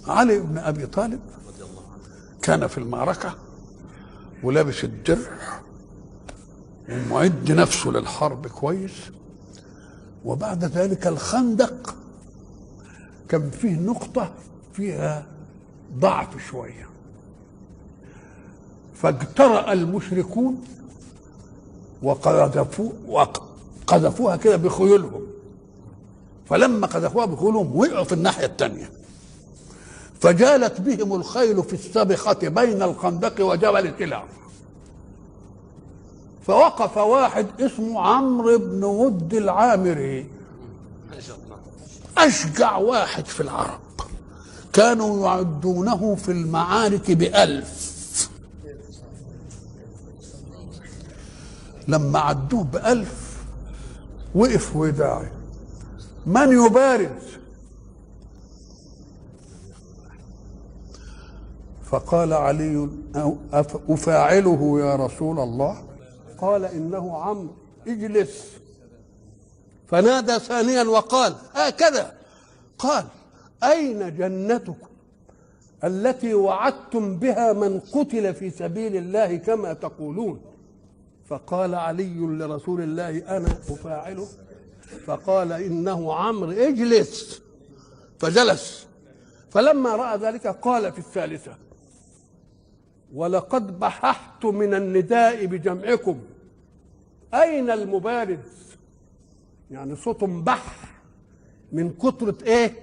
علي بن أبي طالب كان في المعركة ولابس الدرع ومعد نفسه للحرب كويس. وبعد ذلك الخندق كان فيه نقطة فيها ضعف شوية، فاجترأ المشركون وقذفوها كده بخيولهم، فلما قذفوها بخيولهم وقعوا في الناحية الثانية، فجالت بهم الخيل في السبخة بين الخندق وجبل تلع. فوقف واحد اسمه عمرو بن ود العامري، أشجع واحد في العرب، كانوا يعدونه في المعارك ب1000. لما عدوه ب1000 وقف وداعي: من يبارز؟ فقال علي: أفاعله يا رسول الله؟ قال: إنه عمرو، اجلس. فنادى ثانيا وقال هكذا، قال: أين جنتكم التي وعدتم بها من قتل في سبيل الله كما تقولون؟ فقال علي لرسول الله: أنا أفاعله؟ فقال: إنه عمرو، اجلس. فجلس. فلما رأى ذلك قال في الثالثة: ولقد بححت من النداء بجمعكم، أين المبارز؟ يعني صوت بح من كترة ايه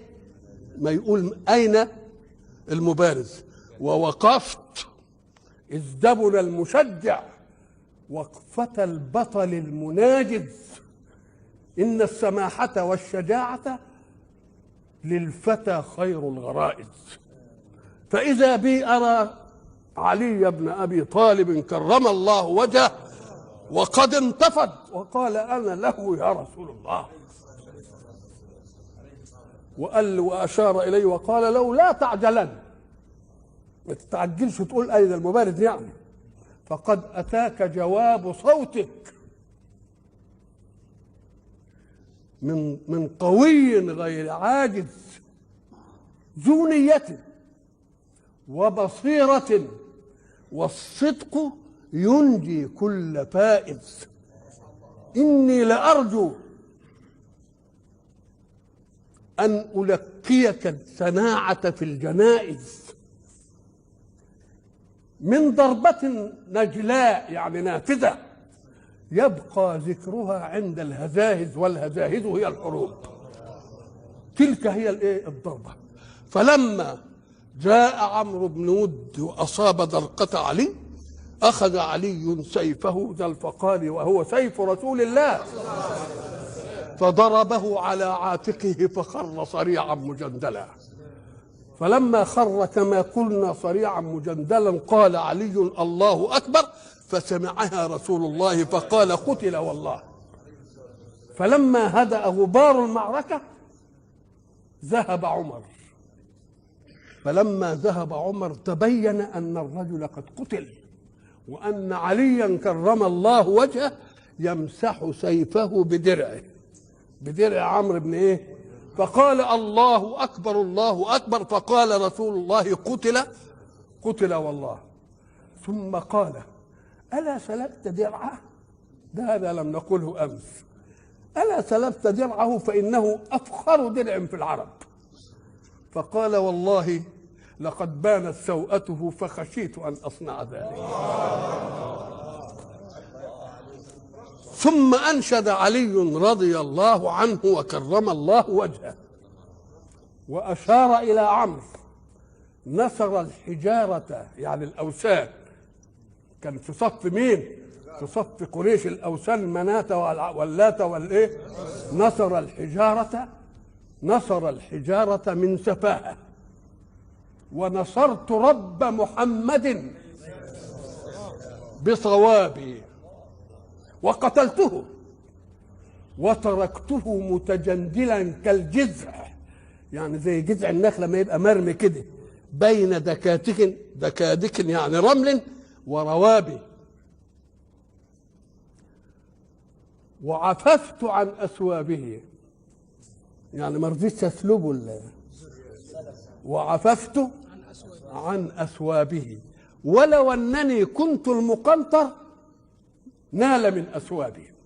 ما يقول أين المبارز. ووقفت إذ دبل المشجع وقفة البطل المناجز، إن السماحة والشجاعة للفتى خير الغرائز. فإذا بي أرى علي بن أبي طالب كرم الله وجهه وقد انتفض وقال: أنا له يا رسول الله. وقال وأشار إليه وقال له: لا تعجلن، ما تتعجلش تقول أين المبارز يعني، فقد أتاك جواب صوتك من قوي غير عاجز ذو نية وبصيرة، والصدق ينجي كل فائز. إني لأرجو أن ألقيك الصناعة في الجنائز من ضربة نجلاء، يعني نافذة، يبقى ذكرها عند الهزاهز، والهزاهز هي الحروب. تلك هي الضربة. فلما جاء عمرو بن ود وأصاب ضرقة علي، أخذ علي سيفه ذا الفقار وهو سيف رسول الله، فضربه على عاتقه فخر صريعا مجندلا. فلما خر كما قلنا صريعا مجندلا قال علي: الله أكبر، فسمعها رسول الله فقال: قتل والله. فلما هدأ غبار المعركة ذهب عمر، فلما ذهب عمر تبين أن الرجل قد قتل، وأن عليا كرم الله وجهه يمسح سيفه بدرعه، بدرع عمرو بن ايه. فقال: الله أكبر الله أكبر. فقال رسول الله: قتل والله. ثم قال: ألا سلبت درعه؟ هذا لم نقله أمس. ألا سلبت درعه فإنه أفخر درع في العرب. فقال: والله لقد بانت سوءته فخشيت أن أصنع ذلك. ثم أنشد علي رضي الله عنه وكرم الله وجهه وأشار إلى عمرو: نصر الحجارة، يعني الأوثان. كان في صف مين؟ في صف قريش، الأوثان مناة واللات والإيه. نصر الحجارة من سفاهة، ونصرت رب محمد بصوابي، وقتلته وتركته متجندلا كالجذع، يعني زي جذع النخلة ما يبقى مرمي كده بين دكادك يعني رمل وروابي، وعففت عن أثوابه، يعني ما رضيتش أسلبه وعففت عن أثوابه، ولو أنني كنت المقنطر نال من أثوابه.